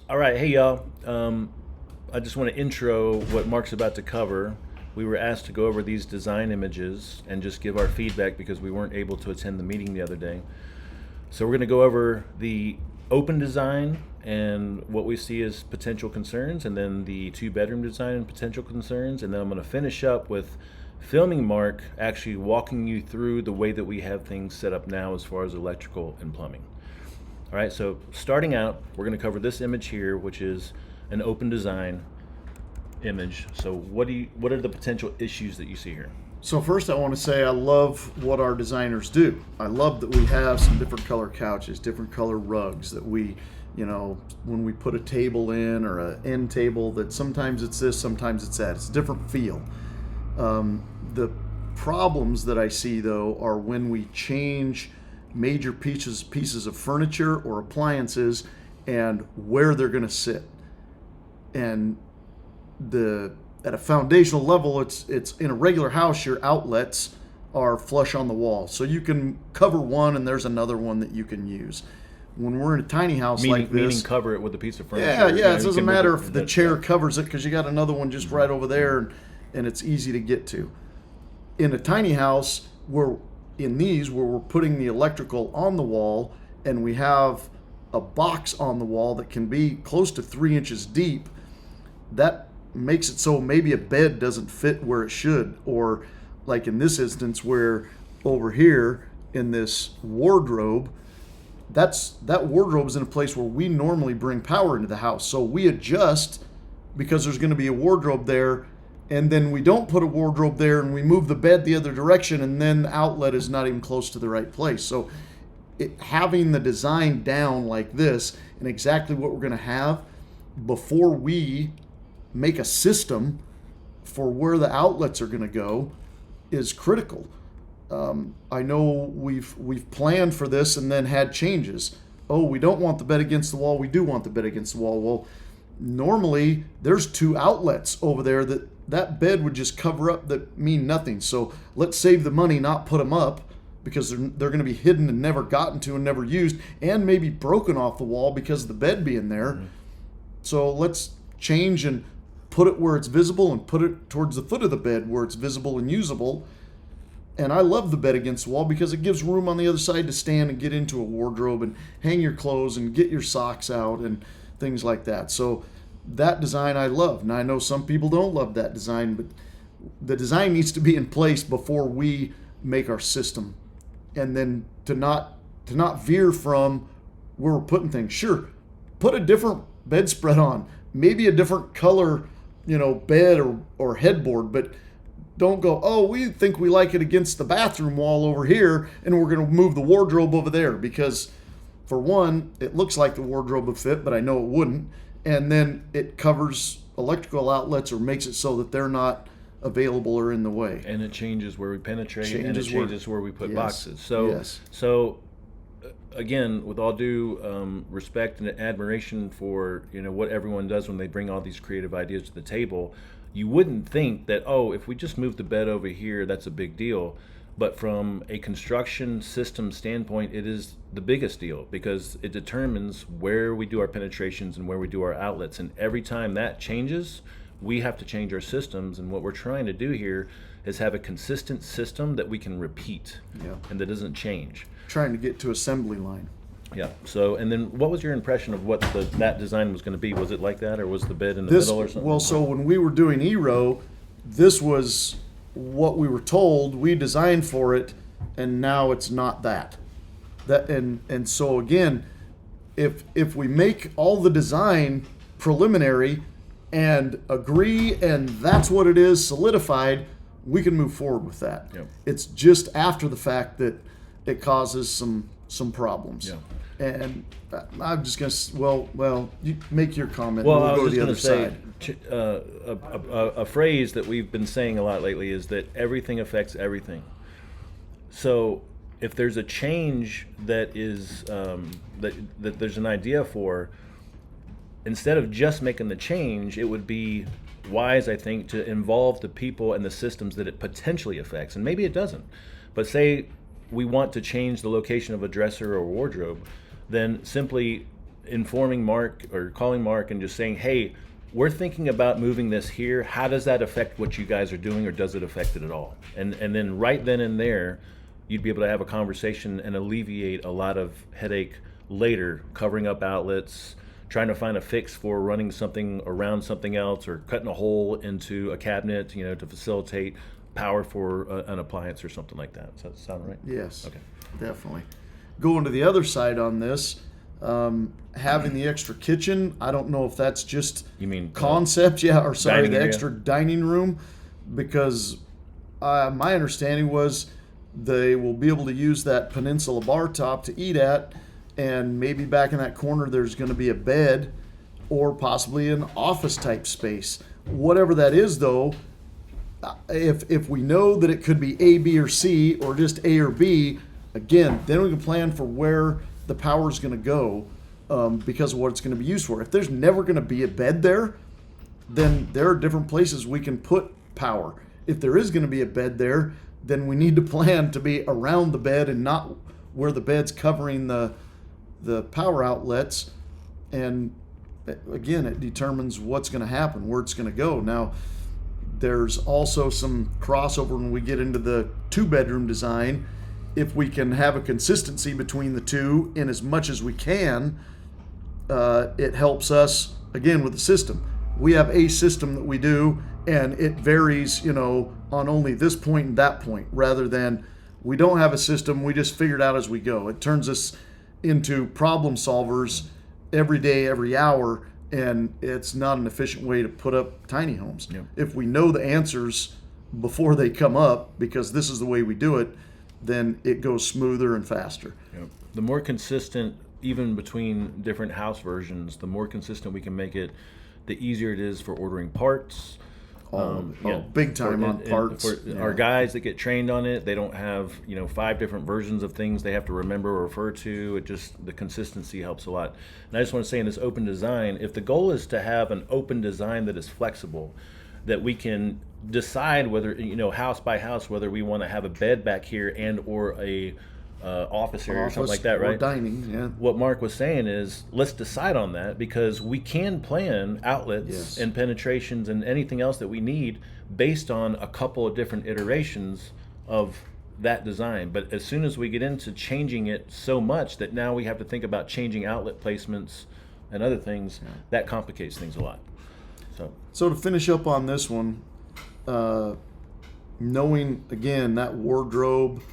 All right, hey y'all. I just want to intro what Mark's about to cover. We were asked to go over these design images and just give our feedback because we weren't able to attend the meeting the other day. So we're going to go over the open design and what we see as potential concerns, and then the two-bedroom design and potential concerns, and then I'm going to finish up with filming Mark actually walking you through the way that we have things set up now as far as electrical and plumbing. All right, so starting out, we're going to cover this image here, which is an open design image. So what are the potential issues that you see here? So first I want to say I love what our designers do. I love that we have some different color couches, different color rugs that we, when we put a table in or an end table, that sometimes it's this, sometimes it's that. It's a different feel. The problems that I see though are when we change major pieces of furniture or appliances and where they're going to sit. And at a foundational level, it's in a regular house, your outlets are flush on the wall. So you can cover one and there's another one that you can use. When we're in a tiny house like this, meaning cover it with a piece of furniture. Yeah, it doesn't matter if the chair covers it because you got another one just right over there and it's easy to get to. In a tiny house, where we're putting the electrical on the wall and we have a box on the wall that can be close to 3 inches deep, that makes it so maybe a bed doesn't fit where it should, or like in this instance where over here in this wardrobe, that wardrobe is in a place where we normally bring power into the house. So we adjust because there's going to be a wardrobe there, and then we don't put a wardrobe there and we move the bed the other direction, and then the outlet is not even close to the right place. So having the design down like this and exactly what we're going to have before we make a system for where the outlets are going to go is critical. I know we've planned for this and then had changes. Oh, we don't want the bed against the wall. We do want the bed against the wall. Well, normally there's 2 outlets over there that bed would just cover up that mean nothing. So let's save the money, not put them up, because they're going to be hidden and never gotten to and never used, and maybe broken off the wall because of the bed being there. Mm-hmm. So let's change and put it where it's visible and put it towards the foot of the bed where it's visible and usable. And I love the bed against the wall because it gives room on the other side to stand and get into a wardrobe and hang your clothes and get your socks out and things like that. So that design I love. Now I know some people don't love that design, but the design needs to be in place before we make our system. And then to not veer from where we're putting things. Sure, put a different bedspread on, maybe a different color, bed or headboard, but don't go, oh, we think we like it against the bathroom wall over here and we're going to move the wardrobe over there, because for one, it looks like the wardrobe would fit, but I know it wouldn't. And then it covers electrical outlets or makes it so that they're not available or in the way. And it changes where we penetrate, and it changes where we put boxes. So again, with all due respect and admiration for what everyone does when they bring all these creative ideas to the table, you wouldn't think that, if we just move the bed over here, that's a big deal. But from a construction system standpoint, it is the biggest deal because it determines where we do our penetrations and where we do our outlets. And every time that changes, we have to change our systems. And what we're trying to do here is have a consistent system that we can repeat and that doesn't change. Trying to get to assembly line. Yeah. So, and then what was your impression of what that design was going to be? Was it like that, or was the bed in the middle or something? Well, so when we were doing E-Row, this was what we were told. We designed for it, and now it's not that. And so again, if we make all the design preliminary and agree, and that's what it is, solidified, we can move forward with that. Yep. It's just after the fact that it causes some problems. Yeah. And I'm just going to, well, you make your comment. Well, and I we'll was go to the just other going to side. say a phrase that we've been saying a lot lately is that everything affects everything. So if there's a change that is that there's an idea for, instead of just making the change, it would be wise, I think, to involve the people and the systems that it potentially affects. And maybe it doesn't. But say we want to change the location of a dresser or wardrobe, then simply informing Marq or calling Marq and just saying, hey, we're thinking about moving this here. How does that affect what you guys are doing, or does it affect it at all? And then right then and there, you'd be able to have a conversation and alleviate a lot of headache later, covering up outlets, trying to find a fix for running something around something else, or cutting a hole into a cabinet, to facilitate power for an appliance or something like that. Does that sound right? Yes. Okay. Definitely. Going to the other side on this, having the extra kitchen, I don't know if that's just You mean concept, the dining area? extra dining room, because my understanding was they will be able to use that peninsula bar top to eat at, and maybe back in that corner there's going to be a bed or possibly an office type space. Whatever that is, though, if we know that it could be A, B, or C, or just A or B, again, then we can plan for where the power is going to go, because of what it's going to be used for. If there's never going to be a bed there, then there are different places we can put power. If there is going to be a bed there, then we need to plan to be around the bed and not where the bed's covering the power outlets. And again, it determines what's going to happen, where it's going to go. Now, there's also some crossover when we get into the 2-bedroom design. If we can have a consistency between the two in as much as we can, it helps us, again, with the system. We have a system that we do, and it varies, on only this point and that point, rather than we don't have a system, we just figure it out as we go. It turns us into problem solvers every day, every hour, and it's not an efficient way to put up tiny homes. Yeah. If we know the answers before they come up, because this is the way we do it, then it goes smoother and faster. Yep. The more consistent, even between different house versions, the more consistent we can make it, the easier it is for ordering parts. Big time on parts. For our guys that get trained on it, they don't have 5 different versions of things they have to remember or refer to. The consistency helps a lot. And I just want to say, in this open design, if the goal is to have an open design that is flexible, that we can decide whether house by house whether we want to have a bed back here and or a office area or something like that, right? Or dining, yeah. What Marq was saying is, let's decide on that, because we can plan outlets Yes. and penetrations and anything else that we need based on a couple of different iterations of that design. But as soon as we get into changing it so much that now we have to think about changing outlet placements and other things, that complicates things a lot. So to finish up on this one, knowing, again, that wardrobe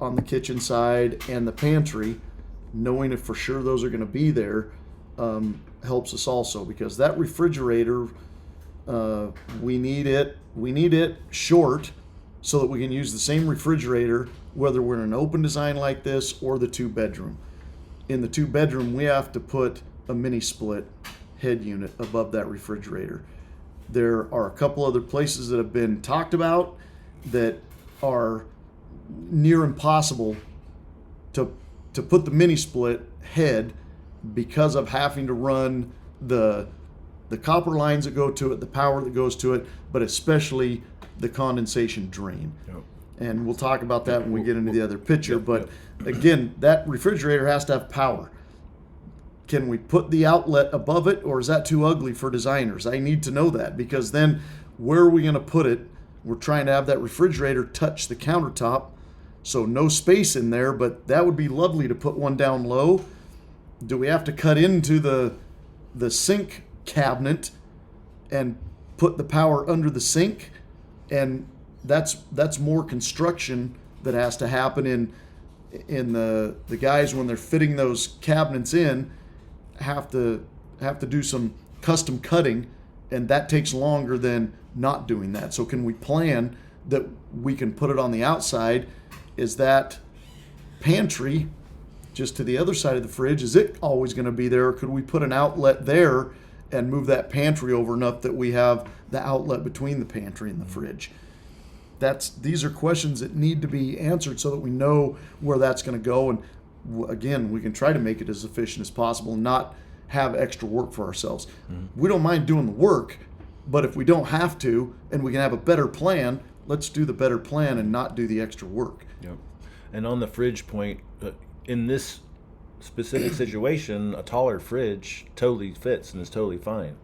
on the kitchen side and the pantry, knowing if for sure those are going to be there, helps us also, because that refrigerator, we need it short so that we can use the same refrigerator whether we're in an open design like this or the 2-bedroom. In the 2-bedroom, we have to put a mini split head unit above that refrigerator. There are a couple other places that have been talked about that are near impossible to put the mini split head, because of having to run the copper lines that go to it, the power that goes to it, but especially the condensation drain. Yep. And we'll talk about that when we get into the other picture. But again, that refrigerator has to have power. Can we put the outlet above it, or is that too ugly for designers? I need to know that, because then where are we going to put it? We're trying to have that refrigerator touch the countertop, so no space in there, but that would be lovely to put one down low. Do we have to cut into the sink cabinet and put the power under the sink? And that's more construction that has to happen in the guys when they're fitting those cabinets in have to do some custom cutting, and that takes longer than not doing that. So can we plan that we can put it on the outside? Is that pantry just to the other side of the fridge, is it always going to be there, or could we put an outlet there and move that pantry over enough that we have the outlet between the pantry and the fridge? These are questions that need to be answered so that we know where that's going to go. And again, we can try to make it as efficient as possible and not have extra work for ourselves. Mm-hmm. We don't mind doing the work, but if we don't have to and we can have a better plan, let's do the better plan and not do the extra work. Yep. And on the fridge point, in this specific situation, a taller fridge totally fits and is totally fine.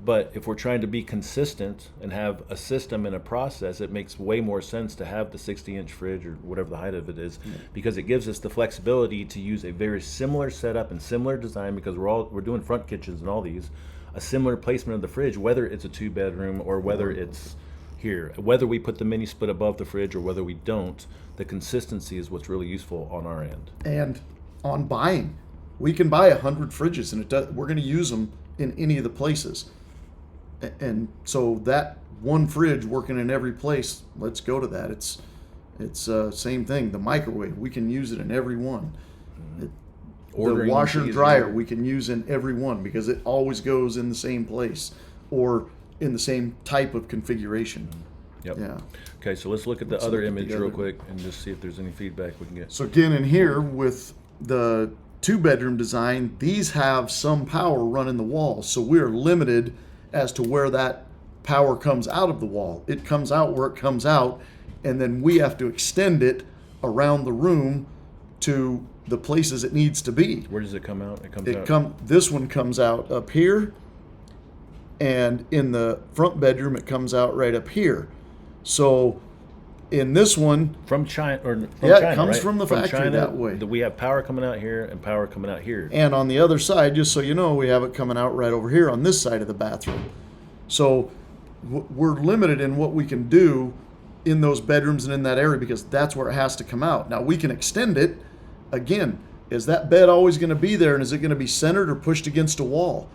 But if we're trying to be consistent and have a system and a process, it makes way more sense to have the 60-inch fridge or whatever the height of it is, because it gives us the flexibility to use a very similar setup and similar design, because we're doing front kitchens and all these, a similar placement of the fridge, whether it's a 2-bedroom or whether it's here, whether we put the mini split above the fridge or whether we don't. The consistency is what's really useful on our end. And on buying, we can buy 100 fridges, and we're going to use them in any of the places. And so that one fridge working in every place, let's go to that. It's same thing. The microwave, we can use it in every one. The washer and dryer, we can use in every one because it always goes in the same place or in the same type of configuration. Yep. Yeah. Okay, so let's look at the other image real quick and just see if there's any feedback we can get. So again, in here with the 2-bedroom design, these have some power running the wall. So we're limited as to where that power comes out of the wall. It comes out where it comes out, and then we have to extend it around the room to the places it needs to be. Where does it come out? This one comes out up here, and in the front bedroom it comes out right up here. So in this one, from China, it comes from the factory China, that way. We have power coming out here and power coming out here. And on the other side, just so you know, we have it coming out right over here on this side of the bathroom. So we're limited in what we can do in those bedrooms and in that area because that's where it has to come out. Now we can extend it. Again, is that bed always going to be there, and is it going to be centered or pushed against a wall?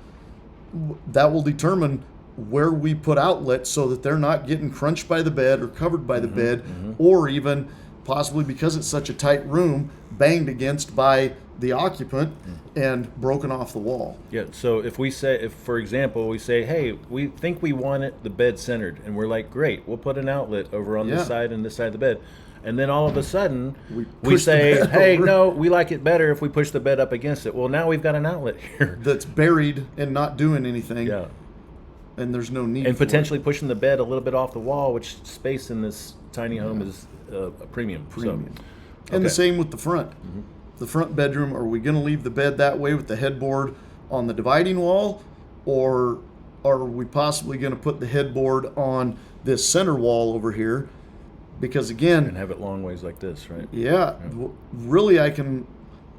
That will determine where we put outlets so that they're not getting crunched by the bed or covered by the bed, or even possibly, because it's such a tight room, banged against by the occupant and broken off the wall. Yeah, so if for example, we say, hey, we think we want the bed centered, and we're like, great, we'll put an outlet over on this side and this side of the bed. And then all of a sudden, we say, hey, no, we like it better if we push the bed up against it. Well, now we've got an outlet here. That's buried and not doing anything. Yeah. And there's no need and for potentially pushing the bed a little bit off the wall, which space in this tiny home is a premium. So, and the same with the front. The front bedroom, are we going to leave the bed that way with the headboard on the dividing wall, or are we possibly going to put the headboard on this center wall over here? Because again, and have it long ways like this, right? Yeah. Really, I can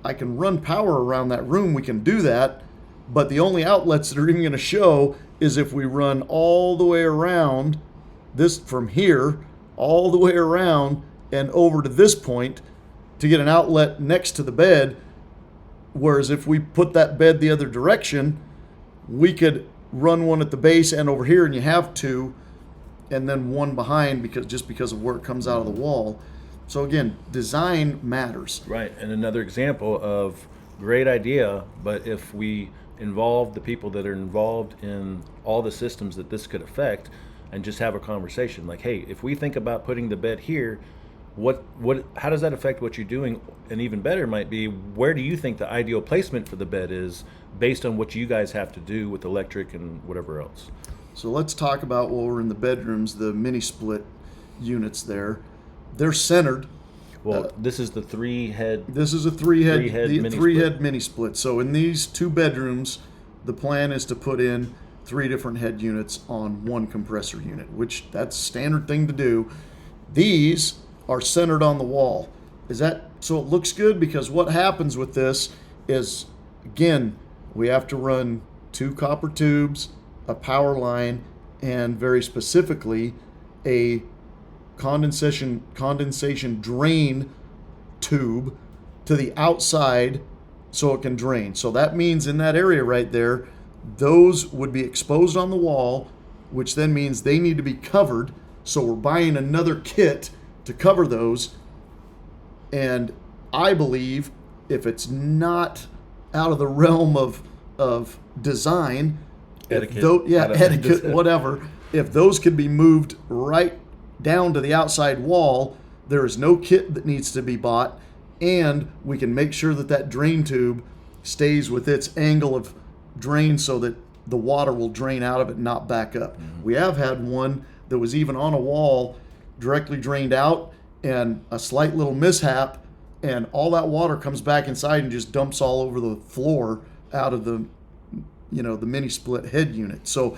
run power around that room. We can do that, but the only outlets that are even going to show is if we run all the way around this from here, all the way around and over to this point to get an outlet next to the bed. Whereas if we put that bed the other direction, we could run one at the base and over here, and you have two, and then one behind because of where it comes out of the wall. So again, design matters. Right, and another example of great idea, but if we involve the people that are involved in all the systems that this could affect and just have a conversation like, hey, if we think about putting the bed here, how does that affect what you're doing? And even better might be, where do you think the ideal placement for the bed is based on what you guys have to do with electric and whatever else? So let's talk about, while we're in the bedrooms, the mini split units there. They're centered. Well, this is the three-head. This is a three-head mini split. So in these 2 bedrooms, the plan is to put in 3 different head units on 1 compressor unit, which that's a standard thing to do. These are centered on the wall. Is that so it looks good? Because what happens with this is, again, we have to run 2 copper tubes, a power line, and very specifically a condensation drain tube to the outside so it can drain. So that means in that area right there, those would be exposed on the wall, which then means they need to be covered. So we're buying another kit to cover those. And I believe if it's not out of the realm of design, etiquette, whatever, if those could be moved right down to the outside wall, there is no kit that needs to be bought, and we can make sure that that drain tube stays with its angle of drain so that the water will drain out of it and not back up. We have had one that was even on a wall, directly drained out, and a slight little mishap and all that water comes back inside and just dumps all over the floor out of the the mini split head unit. So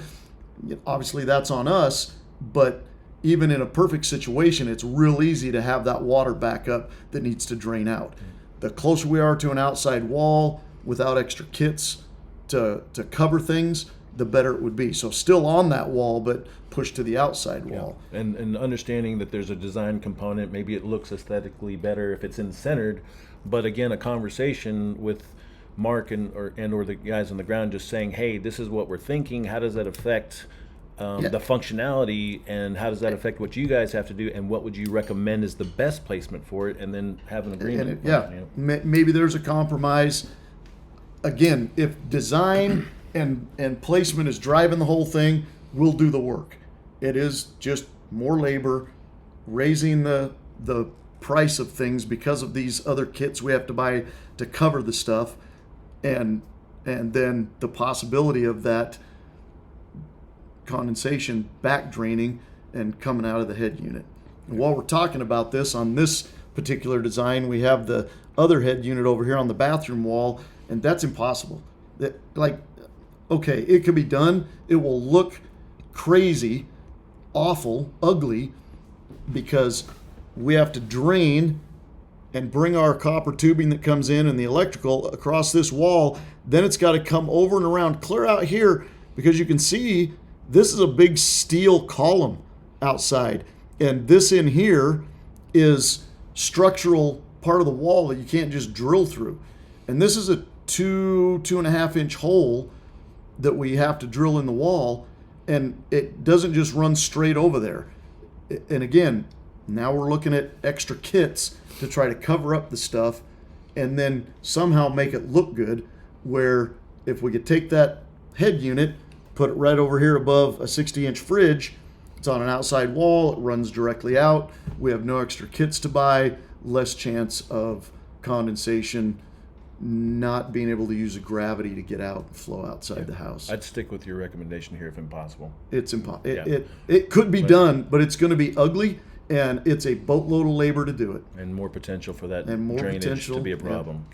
obviously that's on us, but even in a perfect situation, it's real easy to have that water back up that needs to drain out. The closer we are to an outside wall without extra kits to cover things, the better it would be. So still on that wall, but pushed to the outside wall. And understanding that there's a design component, maybe it looks aesthetically better if it's in-centered, but again, a conversation with Mark and or the guys on the ground just saying, hey, this is what we're thinking. How does that affect the functionality, and how does that affect what you guys have to do, and what would you recommend is the best placement for it, and then have an agreement. Maybe there's a compromise. Again, if design and placement is driving the whole thing, we'll do the work. It is just more labor, raising the price of things because of these other kits we have to buy to cover the stuff, and then the possibility of that condensation back draining and coming out of the head unit. And while we're talking about this, on this particular design, we have the other head unit over here on the bathroom wall, and that's impossible. Okay, it could be done. It will look crazy, awful, ugly, because we have to drain and bring our copper tubing that comes in and the electrical across this wall. Then it's got to come over and around, clear out here, because you can see this is a big steel column outside. And this in here is structural part of the wall that you can't just drill through. And this is a 2.5 inch hole that we have to drill in the wall, and it doesn't just run straight over there. And again, now we're looking at extra kits to try to cover up the stuff and then somehow make it look good, where if we could take that head unit, put it right over here above a 60-inch fridge, it's on an outside wall, it runs directly out, we have no extra kits to buy, less chance of condensation, not being able to use a gravity to get out and flow outside the house. I'd stick with your recommendation here if impossible. It's impossible. It could be done, but it's going to be ugly, and it's a boatload of labor to do it. And more potential for that and more drainage to be a problem.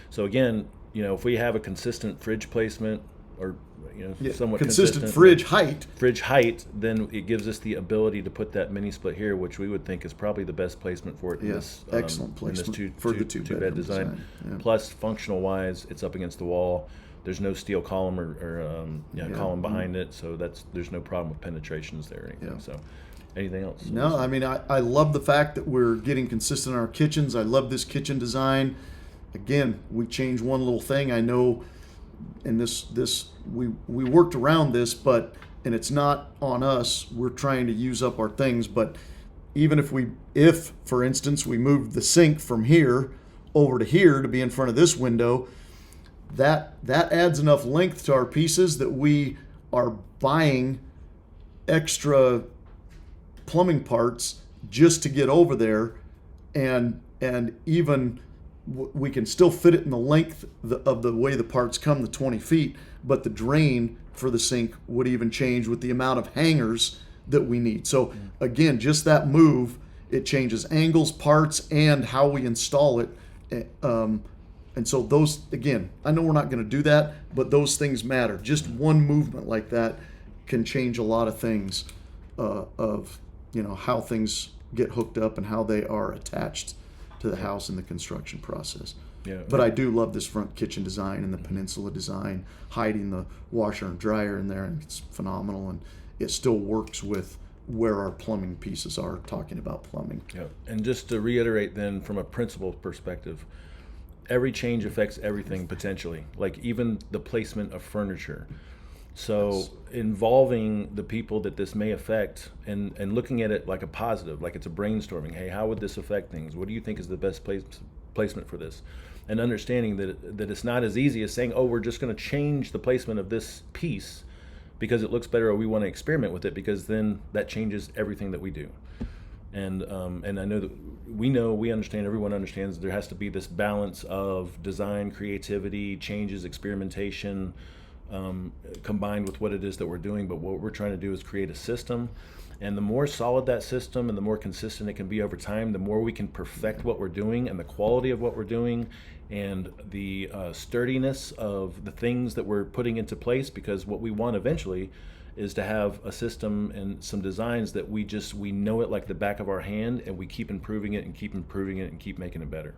So again, if we have a consistent fridge placement, or somewhat consistent fridge height, then it gives us the ability to put that mini split here, which we would think is probably the best placement for it in this excellent placement in this for the two-bed design. Plus, functional wise, it's up against the wall. There's no steel column or column behind it, so there's no problem with penetrations there or anything. So anything else? No, I mean, I love the fact that we're getting consistent in our kitchens. I love this kitchen design. Again, we change one little thing. I know. And we worked around this, and it's not on us. We're trying to use up our things, but even if for instance we moved the sink from here over to here to be in front of this window, that adds enough length to our pieces that we are buying extra plumbing parts just to get over there, and even we can still fit it in the length of the way the parts come, the 20 feet, but the drain for the sink would even change with the amount of hangers that we need. So again, just that move, it changes angles, parts, and how we install it. And so those, again, I know we're not going to do that, but those things matter. Just one movement like that can change a lot of things of how things get hooked up and how they are attached to the house in the construction process. But I do love this front kitchen design and the peninsula design, hiding the washer and dryer in there, and it's phenomenal, and it still works with where our plumbing pieces are, talking about plumbing. And just to reiterate then, from a principal perspective, every change affects everything potentially, like even the placement of furniture. So involving the people that this may affect, and looking at it like a positive, like it's a brainstorming. Hey, how would this affect things? What do you think is the best placement for this? And understanding that it's not as easy as saying, oh, we're just going to change the placement of this piece because it looks better, or we want to experiment with it, because then that changes everything that we do. And I know that we understand, everyone understands, there has to be this balance of design, creativity, changes, experimentation, combined with what it is that we're doing. But what we're trying to do is create a system. And the more solid that system and the more consistent it can be over time, the more we can perfect what we're doing and the quality of what we're doing and the sturdiness of the things that we're putting into place. Because what we want eventually is to have a system and some designs that we know it like the back of our hand, and we keep improving it and keep improving it and keep making it better.